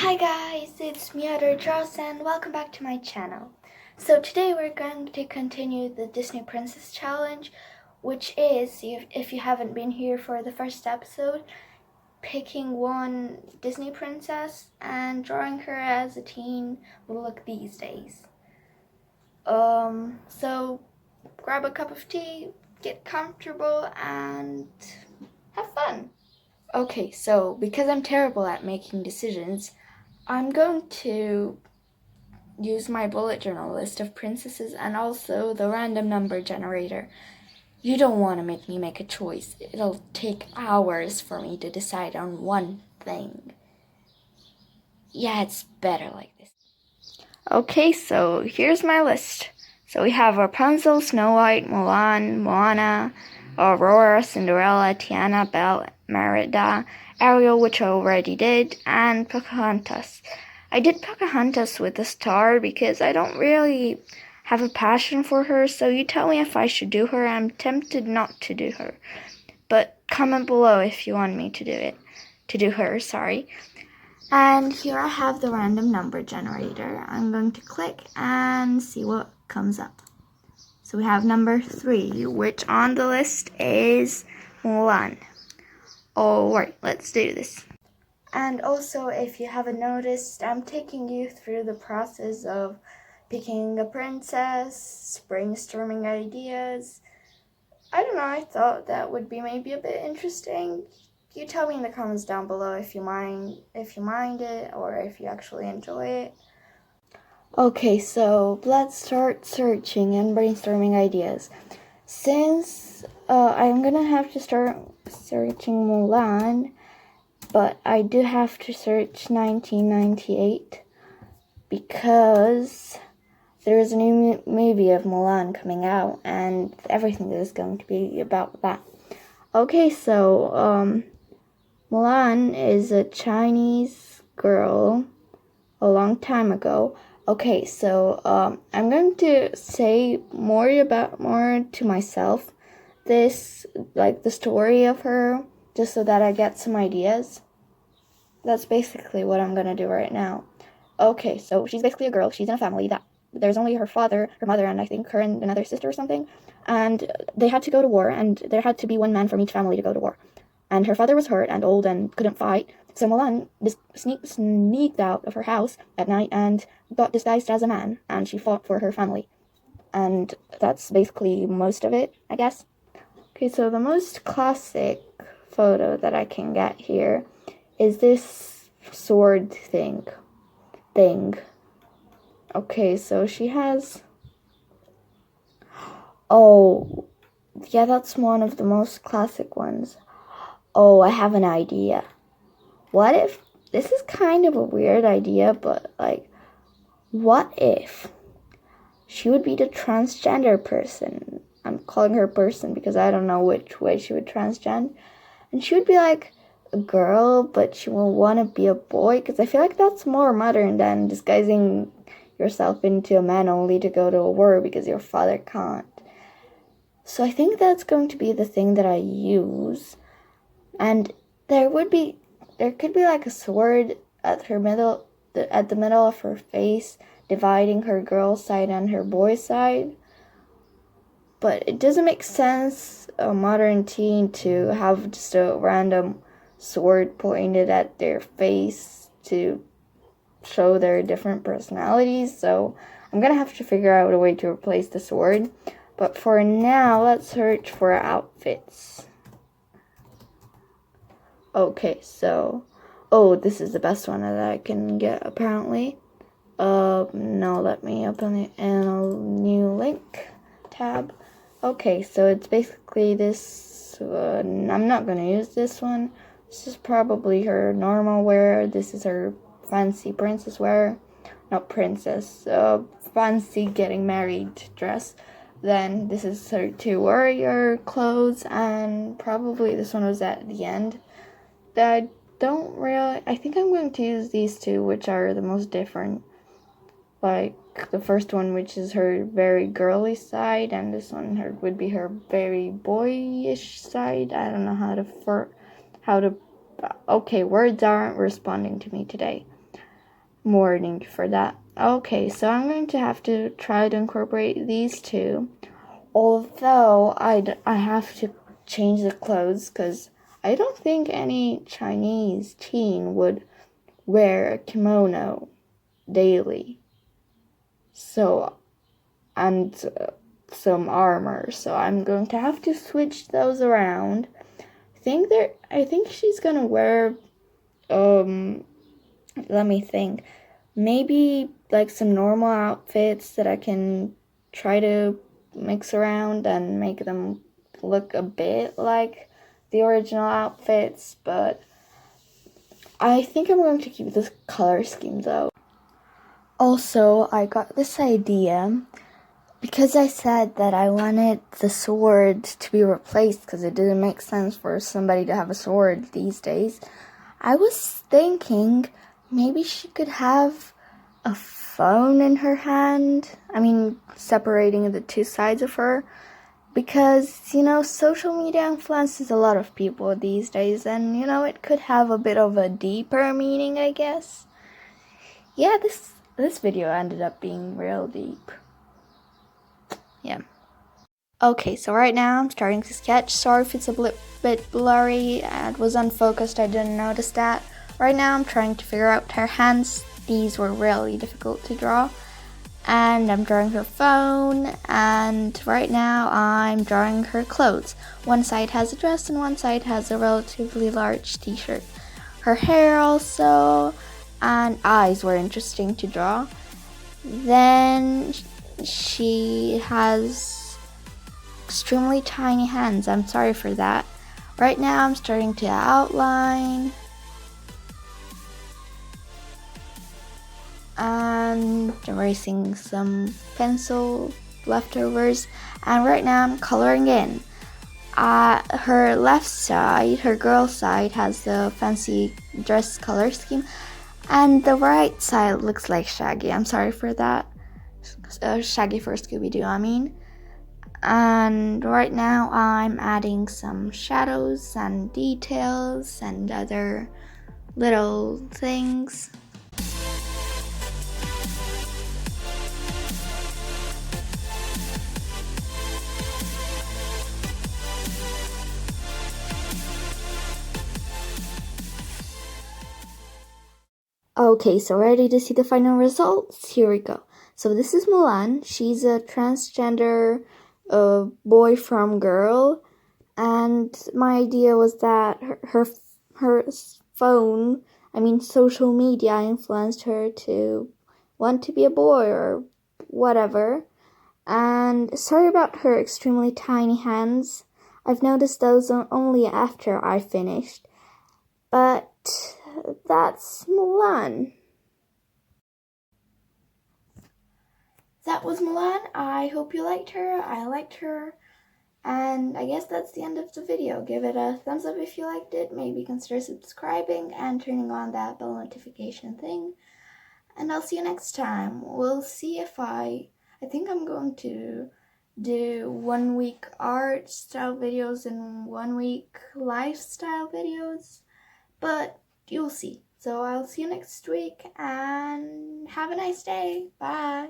Hi guys, it's me, Joss, and welcome back to my channel. So today we're going to continue the Disney Princess Challenge, which is, if you haven't been here for the first episode, picking one Disney princess and drawing her as a teen will look these days. So grab a cup of tea, get comfortable, and have fun. Okay, so because I'm terrible at making decisions, I'm going to use my bullet journal list of princesses and also the random number generator. You don't want to make me make a choice. It'll take hours for me to decide on one thing. Yeah, it's better like this. Okay, so here's my list. So we have Rapunzel, Snow White, Mulan, Moana, Aurora, Cinderella, Tiana, Belle, Merida, Ariel, which I already did, and Pocahontas. I did Pocahontas with a star because I don't really have a passion for her, so you tell me if I should do her. I'm tempted not to do her. But comment below if you want me to do it. To do her, sorry. And here I have the random number generator. I'm going to click and see what comes up. So we have number 3, which on the list is Mulan. Alright, let's do this. And also, if you haven't noticed, I'm taking you through the process of picking a princess, brainstorming ideas. I don't know, I thought that would be maybe a bit interesting. You tell me in the comments down below if you mind it or if you actually enjoy it. Okay, so let's start searching and brainstorming ideas. Since I'm gonna have to start searching Mulan, but I do have to search 1998 because there is a new movie of Mulan coming out and everything is going to be about that. Okay, so Mulan is a Chinese girl a long time ago. Okay, so I'm going to say more to myself this, like the story of her, just so that I get some ideas. That's basically what I'm gonna do right now. Okay, so she's basically a girl. She's in a family that there's only her father, her mother, and I think her and another sister or something. And they had to go to war, and there had to be one man from each family to go to war. And her father was hurt and old and couldn't fight. So Mulan sneaked out of her house at night and got disguised as a man, and she fought for her family. And that's basically most of it, I guess. Okay, so the most classic photo that I can get here is this sword thing. Okay, so she has... Oh, yeah, that's one of the most classic ones. Oh, I have an idea. What if... This is kind of a weird idea, but, like, what if she would be the transgender person? I'm calling her person because I don't know which way she would transgend. And she would be, like, a girl, but she will want to be a boy, because I feel like that's more modern than disguising yourself into a man only to go to a war because your father can't. So I think that's going to be the thing that I use. And there could be like a sword at the middle of her face, dividing her girl side and her boy side. But it doesn't make sense, a modern teen, to have just a random sword pointed at their face to show their different personalities. So I'm gonna have to figure out a way to replace the sword. But for now, let's search for outfits. Okay, so... Oh, this is the best one that I can get, apparently. No, let me open it in a new link tab. Okay, so it's basically this... I'm not going to use this one. This is probably her normal wear. This is her fancy princess wear. Not princess, fancy getting married dress. Then this is her 2 warrior clothes, and probably this one was at the end. I think I'm going to use these 2, which are the most different. Like the first one, which is her very girly side, and this one would be her very boyish side. I don't know how to. Okay, words aren't responding to me today. wording for that. Okay, so I'm going to have to try to incorporate these two. Although I have to change the clothes because I don't think any Chinese teen would wear a kimono daily. So, and some armor. So I'm going to have to switch those around. I think she's gonna wear let me think. Maybe like some normal outfits that I can try to mix around and make them look a bit like the original outfits, but I think I'm going to keep this color scheme though. Also, I got this idea because I said that I wanted the sword to be replaced because it didn't make sense for somebody to have a sword these days. I was thinking maybe she could have a phone in her hand. I mean, separating the two sides of her. Because, social media influences a lot of people these days, and, it could have a bit of a deeper meaning, I guess. Yeah, this video ended up being real deep. Yeah. Okay, so right now I'm starting to sketch. Sorry if it's a bit blurry and was unfocused, I didn't notice that. Right now I'm trying to figure out her hands. These were really difficult to draw. And I'm drawing her phone, and right now I'm drawing her clothes. One side has a dress and one side has a relatively large t-shirt. Her hair also, and eyes were interesting to draw. Then she has extremely tiny hands. I'm sorry for that. Right now I'm starting to outline and erasing some pencil leftovers, and right now I'm coloring in. Her left side, her girl side, has the fancy dress color scheme, and the right side looks like Shaggy. I'm sorry for that. Shaggy for Scooby-Doo, I mean. And right now I'm adding some shadows and details and other little things. Okay, so ready to see the final results? Here we go. So this is Mulan. She's a transgender boy from girl, and my idea was that her phone, social media influenced her to want to be a boy or whatever. And sorry about her extremely tiny hands. I've noticed those only after I finished. But that's Mulan. That was Mulan. I hope you liked her. I liked her. And I guess that's the end of the video. Give it a thumbs up if you liked it. Maybe consider subscribing and turning on that bell notification thing. And I'll see you next time. We'll see if I think I'm going to do 1 week art style videos and 1 week lifestyle videos. But you'll see. So I'll see you next week and have a nice day. Bye.